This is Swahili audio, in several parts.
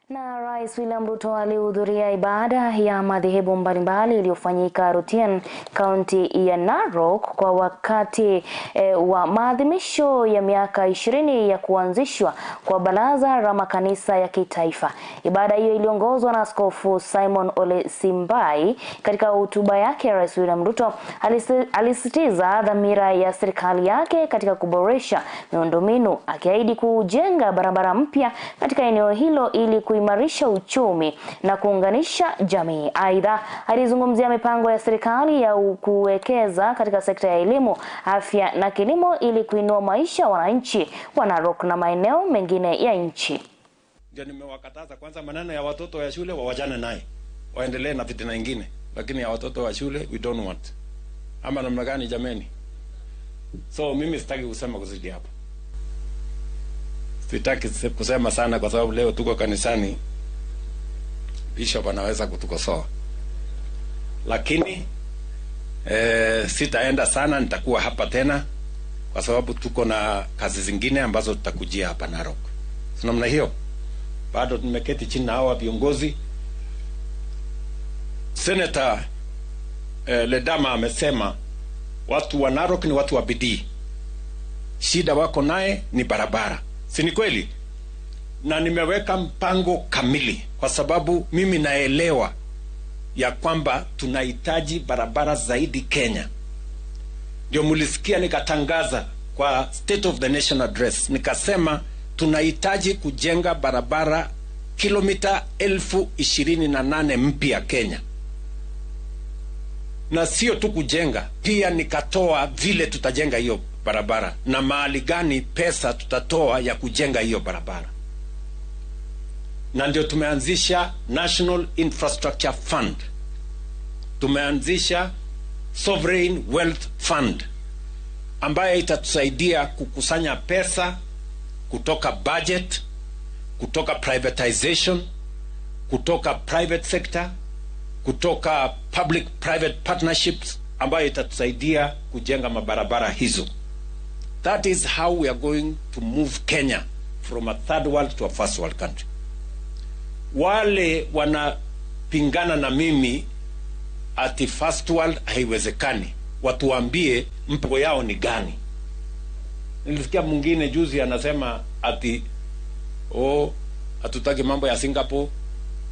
Na Rais William Ruto alihudhuria ibada ya madhehebu mbalimbali iliyofanyika Rutian, kaunti ya Narok kwa wakati wa maadhimisho ya miaka 20 ya kuanzishwa kwa Baraza la Makanisa ya Kitaifa. Ibada hiyo iliongozwa na Askofu Simon Ole Simbai. Katika hotuba yake, Rais William Ruto alisisitiza dhamira ya serikali yake katika kuboresha miundombinu, akiahidi kujenga barabara mpya katika eneo hilo ili kuimarisha uchumi na kuunganisha jamii. Aidha, alizungumzia mipango ya serikali ya kuwekeza katika sekta ya elimu, afya na kilimo ili kuinua maisha ya wananchi wa Narok na maeneo mengine ya nchi. Ndio nimewakataza kwanza maneno ya watoto wa shule wawajane naye. Waendelee na fitina nyingine, lakini ya watoto wa shule we don't want. Ama namna gani jameni? So mimi sitaki kusema kuzidi hapo. Sitaki kusema sana kwa sababu leo tuko kanisani, bishop anaweza kutukosoa. Lakini sitaenda sana, nitakuwa hapa tena kwa sababu tuko na kazi zingine ambazo tutakujia hapa Narok. Sio namna hiyo. Bado tumeketi chini na hawa viongozi. Senator Ledama amesema watu wa Narok ni watu wa bidii. Shida wako naye ni barabara. Si ni kweli? Na nimeweka mpango kamili kwa sababu mimi naelewa ya kwamba tunahitaji barabara zaidi Kenya. Ndio mulisikia nikatangaza kwa State of the Nation Address, nikasema tunahitaji kujenga barabara kilomita 28,000 mpya Kenya. Na sio tu kujenga, pia nikatoa vile tutajenga hiyo barabara na mahali gani pesa tutatoa ya kujenga hiyo barabara. Na ndio tumeanzisha National Infrastructure Fund. Tumeanzisha Sovereign Wealth Fund ambayo itatusaidia kukusanya pesa kutoka budget, kutoka privatization, kutoka private sector, kutoka public private partnerships ambayo itatusaidia kujenga mabarabara hizo. That is how we are going to move Kenya from a third world to a first world country. Wale wanapingana na mimi ati first world haiwezekani, watuambie mpango yao ni gani. Nilisikia mwingine juzi anasema ati hatutaki mambo ya Singapore,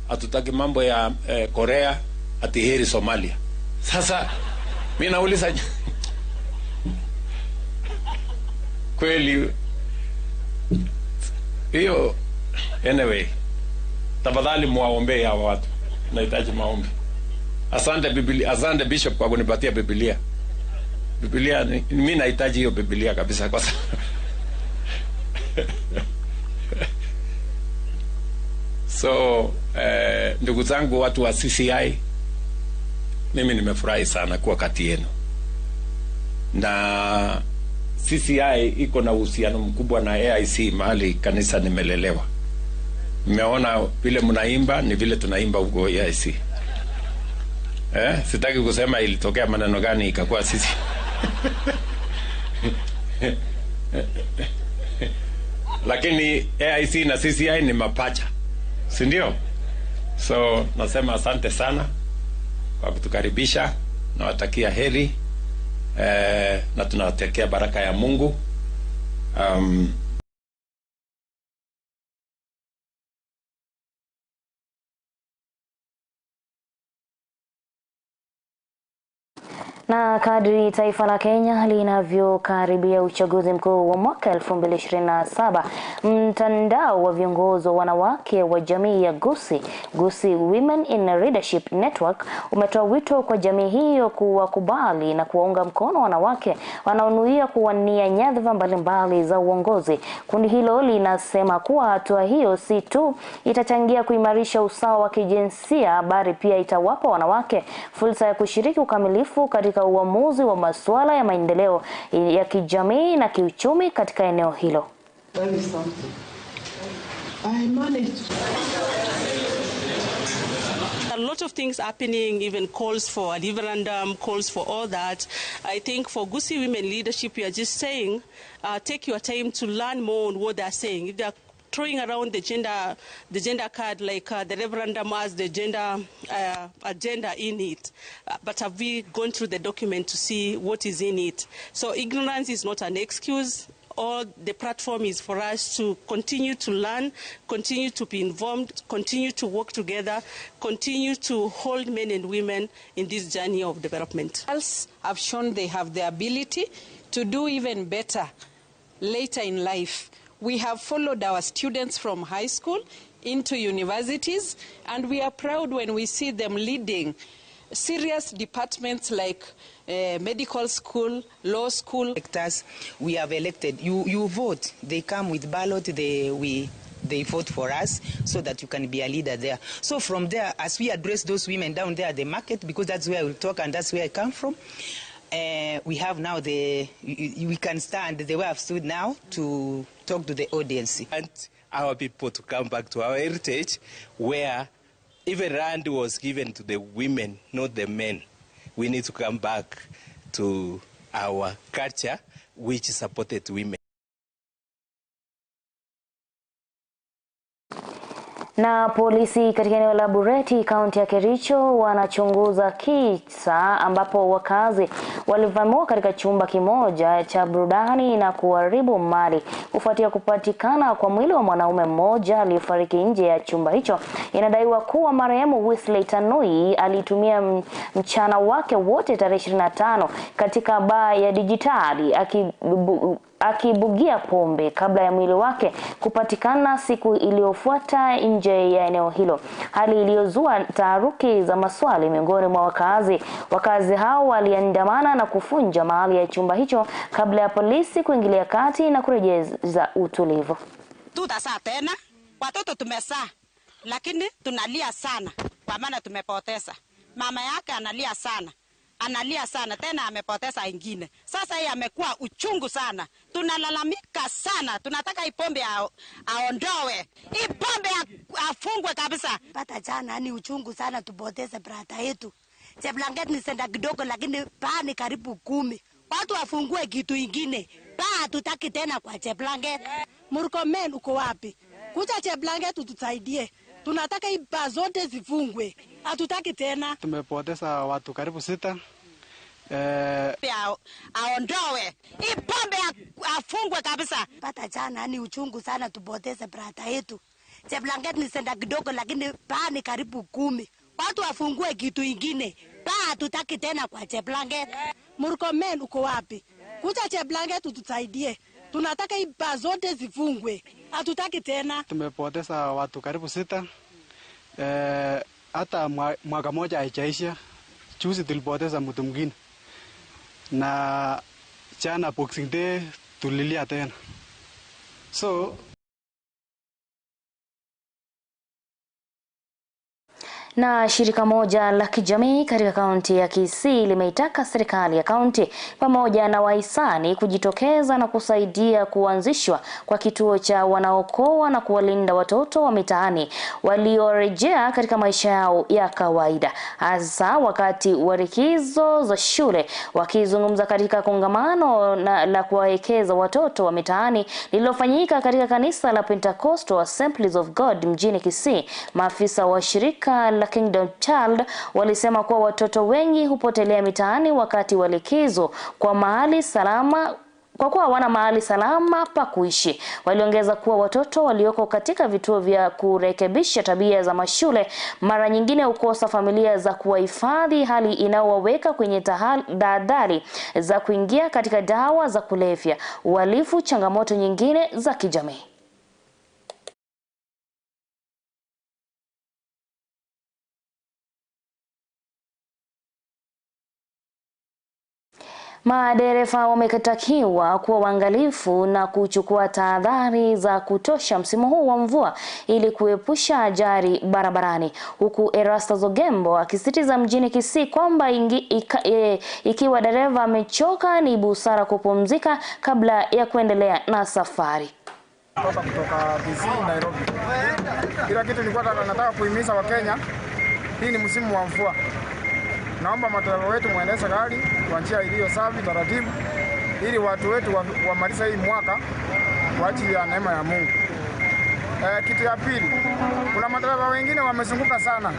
hatutaki mambo ya Korea, ati heri Somalia. Sasa mimi nauliza kweli hiyo? Anyway, tafadhali muwaombee hawa watu, nahitaji maombi. Asante Biblia, asante Bishop kwa kunipatia Biblia. Biblia mimi nahitaji hiyo Biblia kabisa kwa sababu so ndugu zangu watu wa CCI, mimi nimefurahi sana kuwa kati yenu. Na CCI iko na uhusiano mkubwa na AIC mahali kanisa nimelelewa. Nimeona vile mnaimba ni vile tunaimba huko AIC. Sitaki kusema ilitokea maneno gani ikakuwa sisi. Lakini AIC na CCI ni mapacha, si ndio? So nasema asante sana kwa kutukaribisha, na watakia heri na tunawatakia baraka ya Mungu. Na kadri taifa la Kenya linavyokaribia uchaguzi mkuu wa mwaka 2027, mtandao wa viongozi wa wanawake wa jamii ya Gusii Women in Leadership Network umetoa wito kwa jamii hiyo kuwakubali na kuwaunga mkono wanawake wanaonuia kuwania nyadhifa mbalimbali za uongozi. Kundi hilo linasema kuwa hatua hiyo si tu itachangia kuimarisha usawa wa kijinsia, bali pia itawapa wanawake fursa ya kushiriki ukamilifu katika uamuzi wa masuala ya maendeleo ya kijamii na kiuchumi katika eneo hilo. A lot of things happening, even calls for a referendum, calls for all that. I think for Gusii Women Leadership, we are just saying, take your time to learn more on what they are saying. If they are throwing around the gender card like the referendum has the gender agenda in it. But have we gone through the document to see what is in it? So ignorance is not an excuse. All the platform is for us to continue to learn, continue to be informed, continue to work together, continue to hold men and women in this journey of development. Girls have shown they have the ability to do even better later in life. We have followed our students from high school into universities, and we are proud when we see them leading serious departments like medical school, law school. We have elected. You vote. They come with ballot. They vote for us so that you can be a leader there. So from there, as we address those women down there at the market, because that's where we'll talk and that's where I come from, we have now we can stand the way I've stood now to talk to the audience. And our people to come back to our heritage where even land was given to the women, not the men. We need to come back to our culture which supported women. Na polisi katika eneo la Bureti, kaunti ya Kericho, wanachunguza kisa ambapo wakazi walivamiwa katika chumba kimoja cha burudani na kuharibu mali kufuatia kupatikana kwa mwili wa mwanaume mmoja aliyefariki nje ya chumba hicho. Inadaiwa kuwa marehemu Wesley Tanui alitumia mchana wake wote tarehe 25 katika baa ya dijitali akibugia pombe kabla ya mwili wake kupatikana siku iliyofuata nje ya eneo hilo, hali iliyozua taharuki za maswali miongoni mwa wakazi. Wakazi hao waliandamana na kufunja mahali ya chumba hicho kabla ya polisi kuingilia kati na kurejeza utulivu. Tutazaa tena, watoto tumezaa, lakini tunalia sana kwa maana tumepoteza. Mama yake analia sana tena amepoteza ingine. Sasa yeye amekuwa uchungu sana. Tunalalamika sana. Tunataka ipombe aondoe. Ipombe afungwe kabisa. Pata jana ni uchungu sana tupoteze brata yetu. Cheblanget ni senda kidogo lakini paa ni karibu 10. Watu wafungue kitu ingine. Paa tutaki tena kwa Cheblanget. Murkomen uko wapi? Kuja Cheblanget tutusaidie. Tunataka ipa zote zifungwe. Hatutaki tena. Tumepoteza watu karibu 6. Aondoe. Ipombe afungwe kabisa. Pata jana ni uchungu sana tupoteze brata yetu. Cheblanget ni senda kidogo lakini paa ni karibu 10. Watu wafungue kitu ingine. Paa hatutaki tena kwa Cheblanget. Murkomen uko wapi? Kuja Cheblanget tutusaidie. Tunataka ipa zote zifungwe. Hatutaki tena. Tumepoteza watu karibu 6. Hata mwaka moja haijaisha. Juzi tulipoteza mtu mwingine. Na jana Boxing Day tulilia tena. So Na shirika moja la kijamii katika kaunti ya Kisii limeitaka serikali ya kaunti pamoja na wahisani kujitokeza na kusaidia kuanzishwa kwa kituo cha wanaokoa na kuwalinda watoto wa mitaani waliorejea katika maisha yao ya kawaida, hasa wakati wa likizo za shule. Wakizungumza katika kongamano la kuwaekeza watoto wa mitaani lililofanyika katika kanisa la Pentecostal Assemblies of God mjini Kisii, maafisa wa shirika la Kingdom Child walisema kuwa watoto wengi hupotelea mitaani wakati wa likizo kwa kuwa hawana mahali salama pa kuishi. Aliongeza kuwa watoto walioko katika vituo vya kurekebisha tabia za mashule mara nyingine hukosa familia za kuwahifadhi, hali inayowaweka kwenye tahadhari za kuingia katika dawa za kulevya, uhalifu, changamoto nyingine za kijamii. Madereva wametakiwa kuwa waangalifu na kuchukua tahadhari za kutosha msimu huu wa mvua ili kuepusha ajali barabarani, huku Erastus Ogembo akisisitiza mjini Kisii kwamba ikiwa dereva amechoka ni busara kupumzika kabla ya kuendelea na safari. Kutoka Kisii, Nairobi. Kila kitu nilikuwa nataka kuhimiza Wakenya, hii ni msimu wa mvua. Naomba madereva wetu muendeshe gari kwa njia iliyo safi, taratibu, ili watu wetu wamalize hii mwaka kwa ajili ya neema ya Mungu. Kitu ya pili, kuna madereva wengine wamezunguka sana.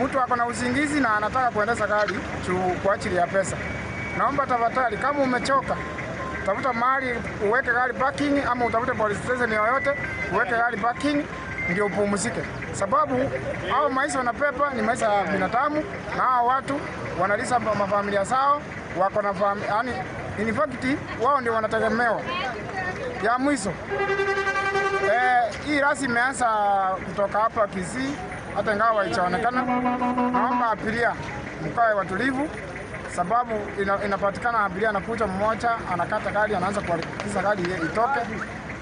Mtu ako na usingizi na anataka kuendesha gari kwa ajili ya pesa. Naomba tafadhali, kama umechoka, tafuta mahali uweke gari parking, ama utafute police station yoyote uweke gari parking ndio upumzike. Sababu hao maisha wanapepa ni maisha ya binadamu, na hao watu wanalisha mafamilia zao, wako na yani in fact wao ndio wanategemewa. Ya mwisho, hii rasi imeanza kutoka hapa Kisii, hata ingawa haijaonekana. Naomba abiria mkae watulivu, sababu inapatikana abiria anakuja mmoja, anakata gari, anaanza kuhakikisha gari itoke,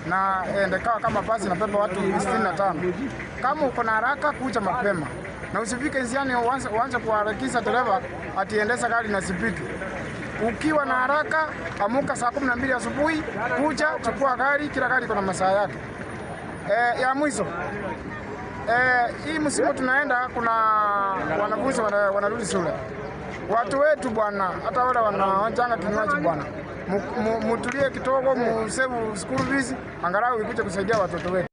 na ndekawa kama basi inabeba watu 65. Kama uko na haraka, kuja mapema, na usifike njiani uanze kuharakisha dereva atiendesha gari na spidi. Ukiwa na haraka, amuka saa 12 asubuhi, kuja chukua gari, kila gari kuna masaa yake. Ya mwisho, hii msimu tunaenda, kuna wanafunzi wanarudi shule. Watu wetu bwana, hata wale wanaonjanga kinywaji bwana, mutulie kidogo, musevu school fees, angalau ikuje kusaidia watoto wetu.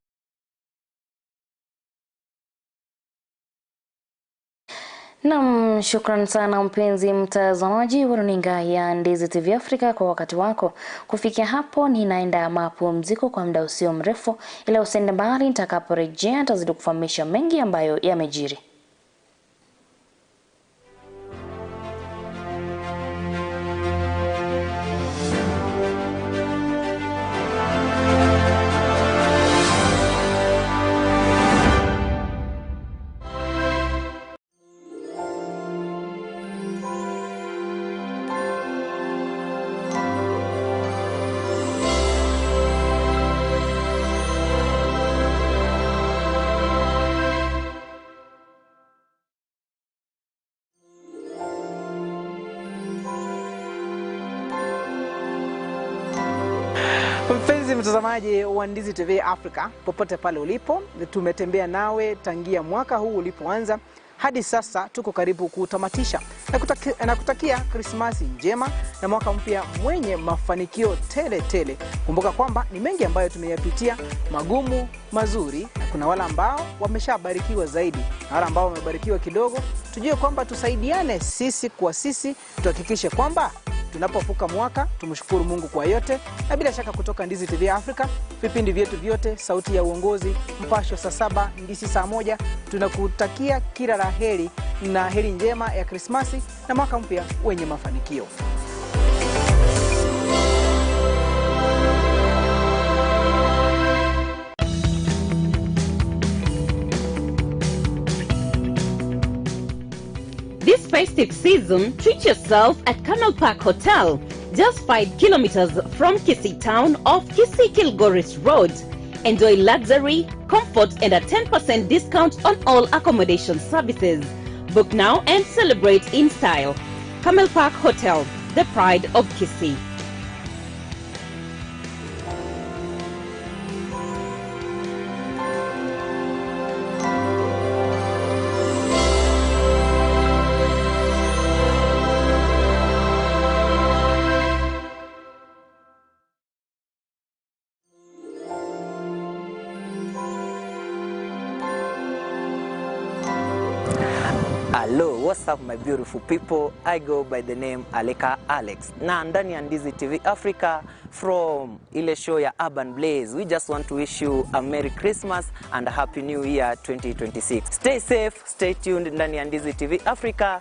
Naam, shukran sana mpenzi mtazamaji wa runinga ya Ndizi TV Afrika kwa wakati wako. Kufikia hapo ninaenda mapumziko kwa muda usio mrefu, ila usende mbali, nitakaporejea nitazidi kufahamisha mengi ambayo yamejiri. Mpenzi mtazamaji wa Ndizi TV Africa, popote pale ulipo, tumetembea nawe tangia mwaka huu ulipoanza hadi sasa tuko karibu kutamatisha. Na kutakia Krismasi njema na mwaka mpya mwenye mafanikio tele tele. Kumbuka kwamba ni mengi ambayo tumeyapitia, magumu, mazuri, na kuna wale ambao wameshabarikiwa zaidi. Na wale ambao wamebarikiwa kidogo, tujue kwamba tusaidiane sisi kwa sisi, tuhakikishe kwamba tunapovuka mwaka tumshukuru Mungu kwa yote. Na bila shaka kutoka Ndizi TV Africa, vipindi vyetu vyote, sauti ya uongozi, mpasho saa 7, Ndizi saa 1, tunakutakia kila la heri na heri njema ya Krismasi na mwaka mpya wenye mafanikio. This festive season, treat yourself at Canal Park Hotel, just 5 kilometers from Kisii town off Kisii-Kilgoris Road. Enjoy luxury, comfort and a 10% discount on all accommodation services. Book now and celebrate in style. Canal Park Hotel, the pride of Kisii. Hello, what's up my beautiful people? I go by the name Aleka Alex. Na ndani ya Ndizi TV Africa from ile show ya Urban Blaze. We just want to wish you a Merry Christmas and a Happy New Year 2026. Stay safe, stay tuned ndani ya Ndizi TV Africa.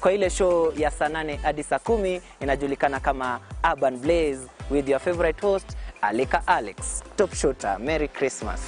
Kwa ile show ya saa 8 hadi saa 10 inajulikana kama Urban Blaze with your favorite host Aleka Alex. Top shooter. Merry Christmas.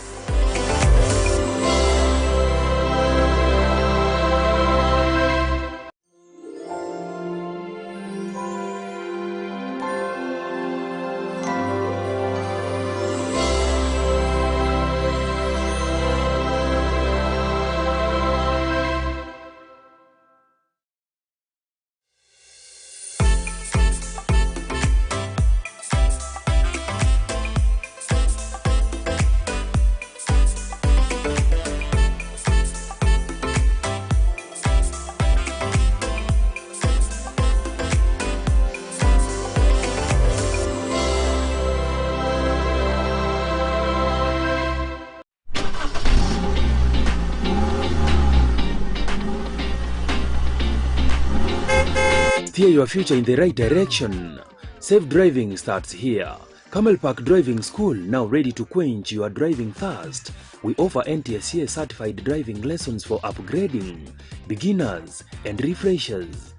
Steer your future in the right direction. Safe driving starts here. Camel Park Driving School, now ready to quench your driving thirst. We offer NTSA certified driving lessons for upgrading, beginners, and refreshers.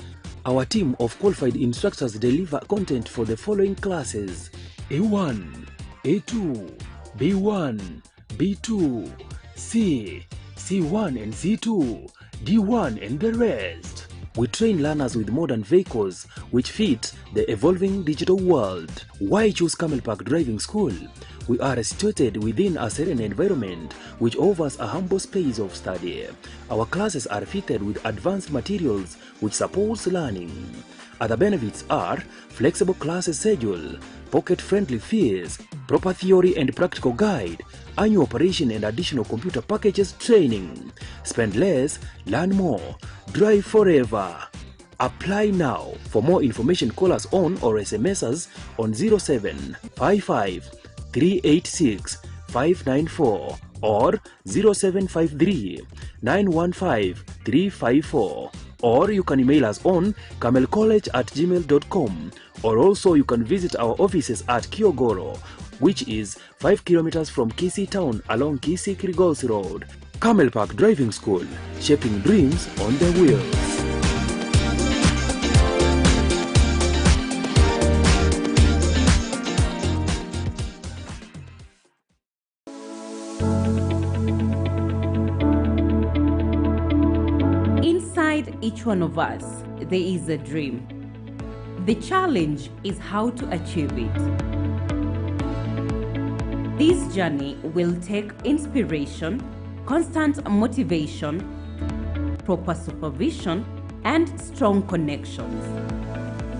Our team of qualified instructors deliver content for the following classes: A1, A2, B1, B2, C, C1 and C2, D1 and the rest. We train learners with modern vehicles which fit the evolving digital world. Why choose Camel Park Driving School? We are situated within a serene environment which offers a humble space of study. Our classes are fitted with advanced materials which supports learning. Other benefits are flexible class schedule, pocket-friendly fees, proper theory and practical guide, annual operation and additional computer packages training. Spend less, learn more, drive forever. Apply now. For more information, call us on or SMS us on 0755 386 594 or 0753 915 354, or you can email us on camelcollege@gmail.com, or also you can visit our offices at Kiogoro, which is 5 kilometers from Kisii town along Kisii-Kilgoris Road. Camel Park Driving School, shaping dreams on the wheels. Inside each one of us, there is a dream. The challenge is how to achieve it. This journey will take inspiration, constant motivation, proper supervision, and strong connections.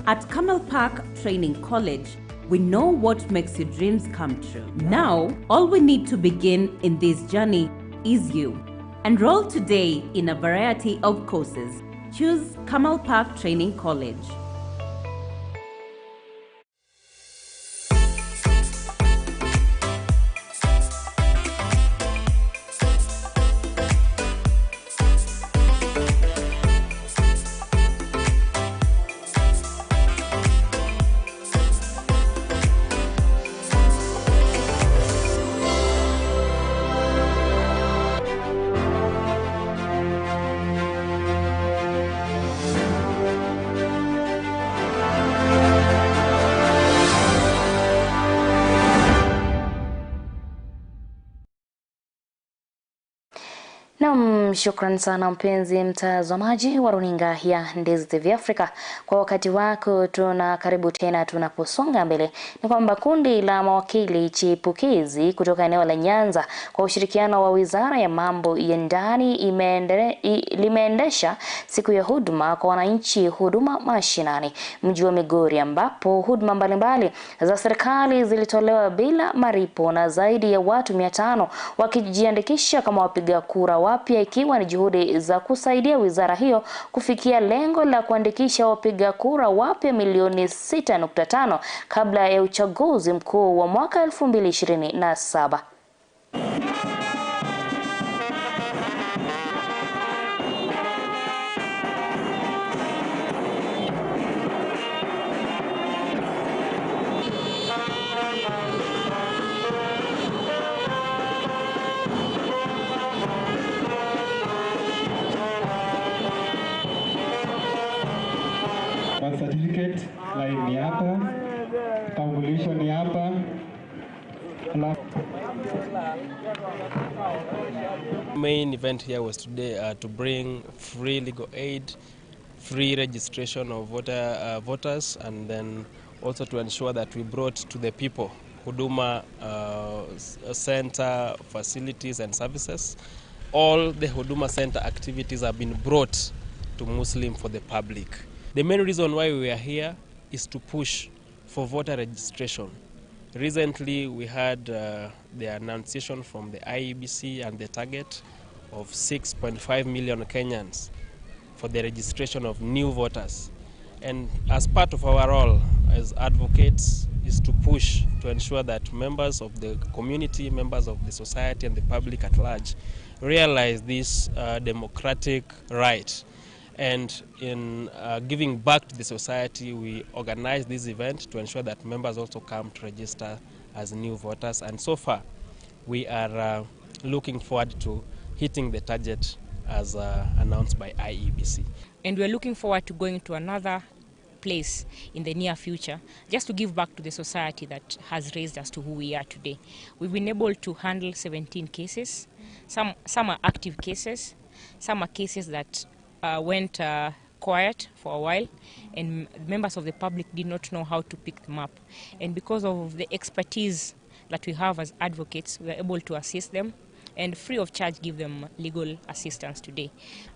At Camel Park Training College, we know what makes your dreams come true. Now, all we need to begin in this journey is you. Enroll today in a variety of courses. Choose Camel Park Training College. Shukran sana mpenzi mtazamaji wa runinga ya Ndizi TV Africa kwa wakati wako. Tuna karibu tena tunaposonga mbele. Ni kwamba kundi la mawakili chipukizi kutoka eneo la Nyanza kwa ushirikiano wa Wizara ya Mambo ya Ndani limeendesha siku ya huduma kwa wananchi, huduma mashinani, mji wa Migori, ambapo huduma mbalimbali za serikali zilitolewa bila malipo na zaidi ya watu 500 wakijiandikisha kama wapiga kura wapya, ikiwa ni juhudi za kusaidia wizara hiyo kufikia lengo la kuandikisha wapiga kura wapya milioni 6.5 kabla ya uchaguzi mkuu wa mwaka 2027. Certificate line ni hapa, kitambulisho ni hapa. Main event here was today to bring free legal aid, free registration of voters, and then also to ensure that we brought to the people Huduma Center facilities and services. All the Huduma Center activities have been brought to Muslim for the public. The main reason why we are here is to push for voter registration. Recently, we had the annunciation from the IEBC and the target of 6.5 million Kenyans for the registration of new voters. And as part of our role as advocates is to push to ensure that members of the community, members of the society and the public at large realize this democratic right. And in giving back to the society, we organize this event to ensure that members also come to register as new voters. And so far, we are looking forward to hitting the target as announced by IEBC. And we're looking forward to going to another place in the near future, just to give back to the society that has raised us to who we are today. We've been able to handle 17 cases. Some are active cases, some are cases that went quiet for a while, and members of the public did not know how to pick them up. And because of the expertise that we have as advocates, we are able to assist them and free of charge give them legal assistance today.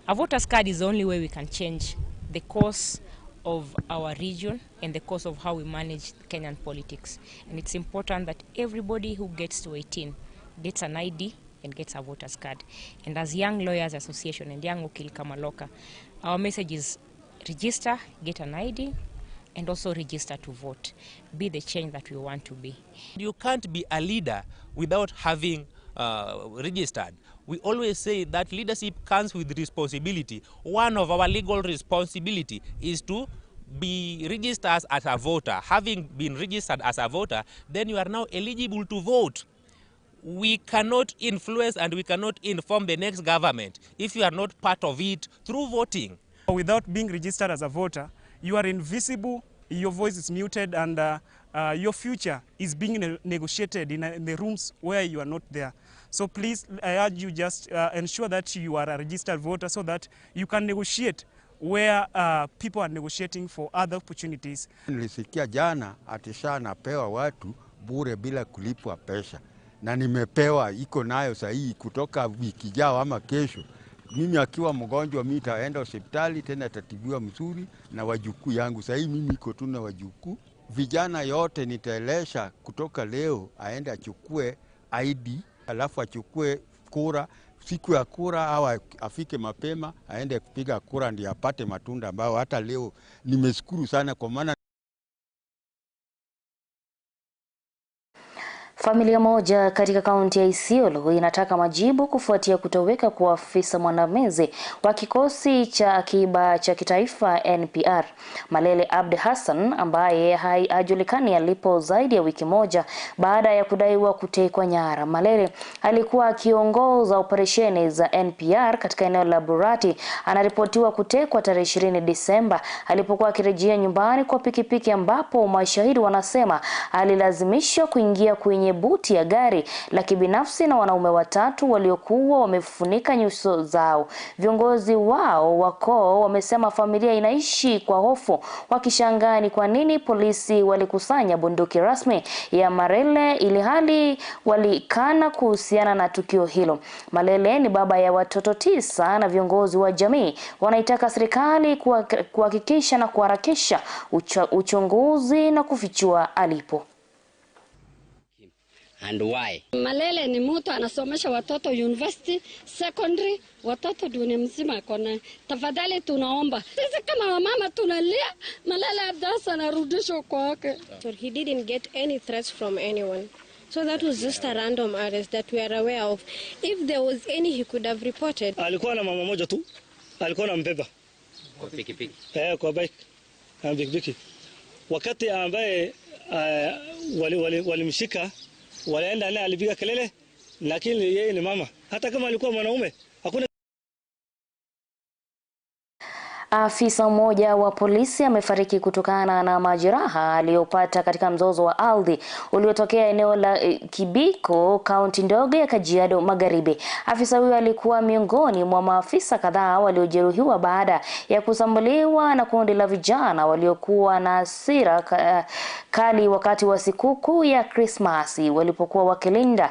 A voter's card is the only way we can change the course of our region and the course of how we manage Kenyan politics. And it's important that everybody who gets to 18 gets an ID and gets a voter's card. And as Young Lawyers Association and Young Okil Kamaloka, our message is register, get an ID, and also register to vote. Be the change that we want to be. You can't be a leader without having registered. We always say that leadership comes with responsibility. One of our legal responsibility is to be registered as a voter. Having been registered as a voter, then you are now eligible to vote. We cannot influence and we cannot inform the next government if you are not part of it through voting. Without being registered as a voter, you are invisible, your voice is muted, and your future is being negotiated in the rooms where you are not there. So please, I urge you just ensure that you are a registered voter so that you can negotiate where people are negotiating for other opportunities. Nilisikia jana atisha napewa watu bure bila kulipwa pesa. Na nimepewa iko nayo sahihi kutoka wiki jao ama kesho. Mimi akiwa mgonjwa mimi taenda hospitali tena tatibiwa mzuri na wajukuu yangu. Sahihi mimi iko tu na wajukuu. Vijana yote nitaelesha kutoka leo aende achukue ID, alafu achukue kura. Siku ya kura au afike mapema aende kupiga kura ndio apate matunda ambao hata leo nimeshukuru sana kwa maana. Familia moja katika kaunti ya Isiolo inataka majibu kufuatia kutoweka kwa afisa mwandamizi wa kikosi cha akiba cha kitaifa NPR, Malele Abdi Hassan, ambaye hajulikani alipo zaidi ya wiki moja baada ya kudaiwa kutekwa nyara. Malele alikuwa akiongoza operesheni za NPR katika eneo la Burati. Anaripotiwa kutekwa tarehe 20 Disemba alipokuwa akirejea nyumbani kwa pikipiki, ambapo mashahidi wanasema alilazimishwa kuingia kwenye buti ya gari la kibinafsi na wanaume watatu waliokuwa wamefunika nyuso zao. Viongozi wao wako wamesema familia inaishi kwa hofu, wakishangaa ni kwa nini polisi walikusanya bunduki rasmi ya Malele ili hali walikana kuhusiana na tukio hilo. Malele ni baba ya watoto 9 na viongozi wa jamii wanaitaka serikali kuhakikisha na kuharakisha uchunguzi na kufichua alipo. And why? Malele ni mtu anasomesha watoto university, secondary, watoto dunia mzima kona. Tafadhali tunaomba. Sisi kama wamama tunalia, Malele Abdi Hassan arudishwe kwake. So he didn't get any threats from anyone. So that was just a random arrest that we are aware of. If there was any, he could have reported. Alikuwa na mama moja tu. Alikuwa na mbeba. Kwa pikipiki. Kwa bike. Na pikipiki. Wakati ambaye walimshika walienda naye alipiga kelele, lakini yeye ni mama. Hata kama alikuwa mwanaume, hakuna. Afisa mmoja wa polisi amefariki kutokana na majeraha aliyopata katika mzozo wa ardhi uliotokea eneo la Kibiko, kaunti ndogo ya Kajiado Magharibi. Afisa huyo alikuwa miongoni mwa maafisa kadhaa waliojeruhiwa baada ya kusambuliwa na kundi la vijana waliokuwa na hasira kali wakati wa sikukuu ya Krismasi walipokuwa wakilinda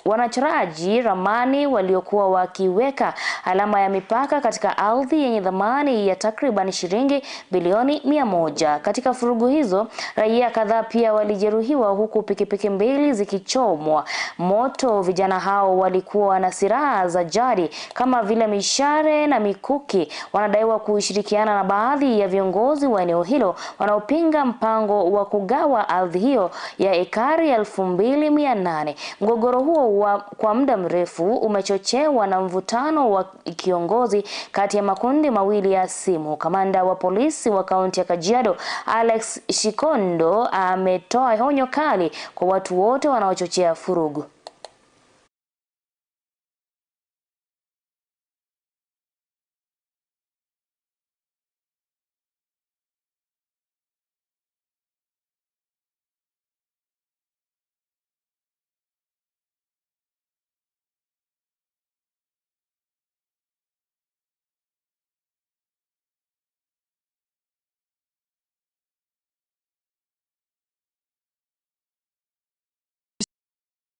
wanachoraji ramani waliokuwa wakiweka alama ya mipaka katika ardhi yenye thamani ya takriban shilingi bilioni 100. Katika furugu hizo, raia kadhaa pia walijeruhiwa huku pikipiki 2 zikichomwa moto. Vijana hao walikuwa na silaha za jadi kama vile mishale na mikuki. Wanadaiwa kushirikiana na baadhi ya viongozi wa eneo hilo wanaopinga mpango wa kugawa ardhi hiyo ya ekari 2800. Mgogoro huo kwa muda mrefu umechochewa na mvutano wa kiongozi kati ya makundi mawili ya simu. Kamanda wa polisi wa kaunti ya Kajiado, Alex Shikondo, ametoa onyo kali kwa watu wote wanaochochea furugu.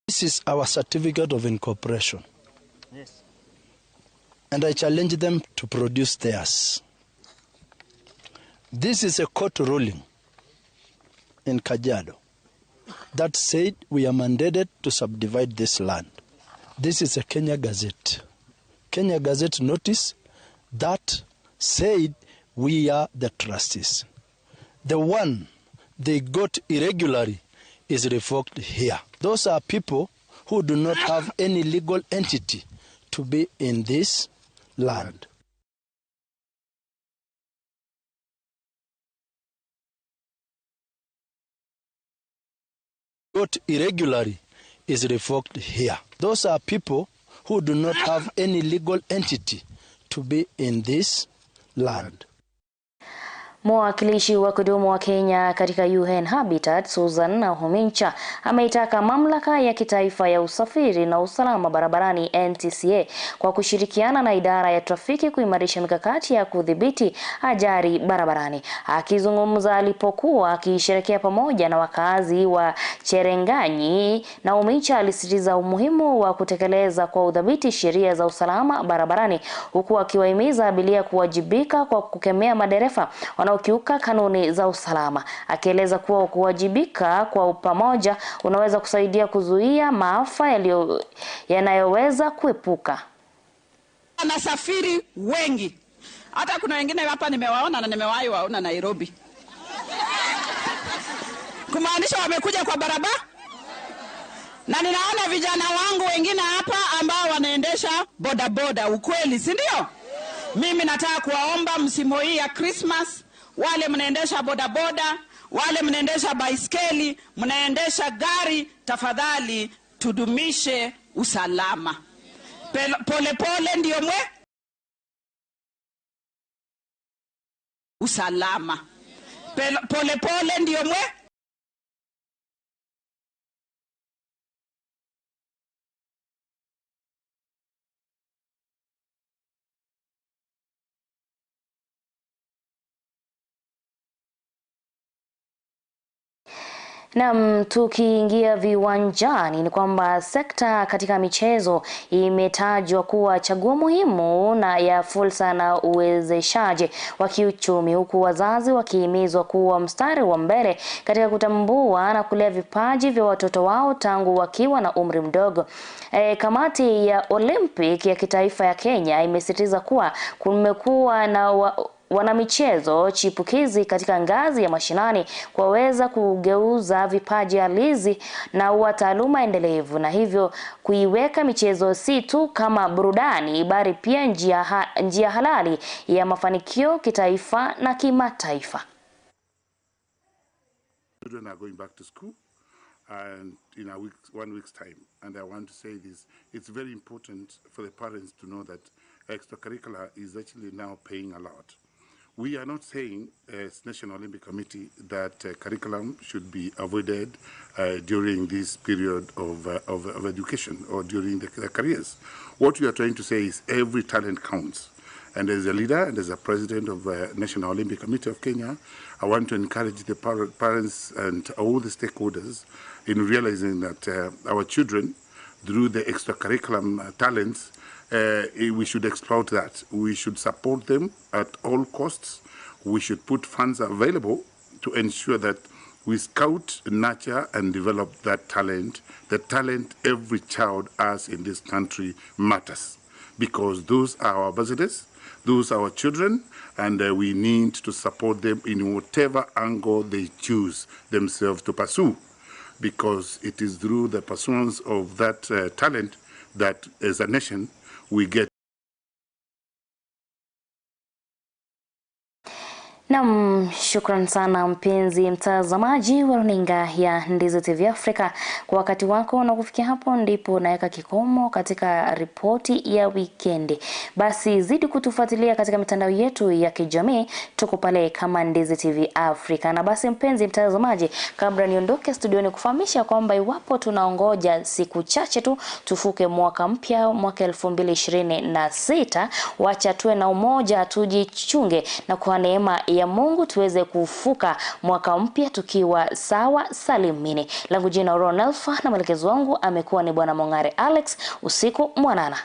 This is our certificate of incorporation. Yes. And I challenge them to produce theirs. This is a court ruling in Kajiado that said we are mandated to subdivide this land. This is a Kenya Gazette. Kenya Gazette notice that said we are the trustees. The one they got irregularly is revoked here. Those are people who do not have any legal entity to be in this land. Got irregularly is revoked here. Those are people who do not have any legal entity to be in this land. Mwakilishi wa kudumu wa Kenya katika UN Habitat, Susan Nahumincha, ameitaka mamlaka ya kitaifa ya usafiri na usalama barabarani NTSA kwa kushirikiana na idara ya trafiki kuimarisha mikakati ya kudhibiti ajali barabarani. Akizungumza alipokuwa akisherehekea pamoja na wakazi wa Cherenganyi, Nahumincha alisisitiza umuhimu wa kutekeleza kwa udhabiti sheria za usalama barabarani, huku akiwahimiza abiria kuwajibika kwa kukemea madereva wanaokiuka kanuni za usalama, akieleza kuwa kuwajibika kwa pamoja unaweza kusaidia kuzuia maafa yanayoweza kuepuka. Wanasafiri wengi, hata kuna wengine hapa nimewaona na nimewahi waona Nairobi, kumaanisha wamekuja kwa barabara. Na ninaona vijana wangu wengine hapa ambao wanaendesha bodaboda, ukweli si ndio? Mimi nataka kuwaomba msimu hii ya Christmas, wale mnaendesha bodaboda, wale mnaendesha baiskeli, mnaendesha gari, tafadhali tudumishe usalama. Pole pole ndio usalama. Pole pole ndio Na tukiingia viwanjani ni kwamba sekta katika michezo imetajwa kuwa chaguo muhimu na ya fursa na uwezeshaji wa kiuchumi, huku wazazi wakihimizwa kuwa mstari wa mbele katika kutambua na kulea vipaji vya watoto wao tangu wakiwa na umri mdogo. Kamati ya Olympic ya kitaifa ya Kenya imesisitiza kuwa kumekuwa na wanamichezo chipukizi katika ngazi ya mashinani kwaweza kugeuza vipaji halisi na taaluma endelevu, na hivyo kuiweka michezo si tu kama burudani bali pia njia halali ya mafanikio kitaifa na kimataifa. Children are going back to school and in a week, 1 week's time, and I want to say this: it's very important for the parents to know that extracurricular is actually now paying a lot. We are not saying, as National Olympic Committee, that curriculum should be avoided during this period of education or during the careers. What we are trying to say is every talent counts. And as a leader and as a president of the National Olympic Committee of Kenya, I want to encourage the parents and all the stakeholders in realizing that our children, through the extracurriculum talents, we should exploit that. We should support them at all costs. We should put funds available to ensure that we scout, nurture, and develop that talent. The talent every child has in this country matters, because those are our visitors, those are our children, and we need to support them in whatever angle they choose themselves to pursue. because it is through the pursuance of that talent that as a nation we get. Naam, shukran sana mpenzi mtazamaji wa runinga ya Ndizi TV Africa kwa wakati wako, na kufikia hapo ndipo naweka kikomo katika ripoti ya wikendi. Basi zidi kutufuatilia katika mitandao yetu ya kijamii, tuko pale kama Ndizi TV Africa. Na basi mpenzi mtazamaji, kabla niondoke studioni kufahamisha kwamba iwapo tunaongoja siku chache tu tufuke mwaka mpya, mwaka 2026, wacha tuwe na umoja, tujichunge, na kwa neema ya Mungu tuweze kufuka mwaka mpya tukiwa sawa salimini. Langu jina Ronalfa na mwelekezo wangu amekuwa ni Bwana Mongare Alex. Usiku mwanana.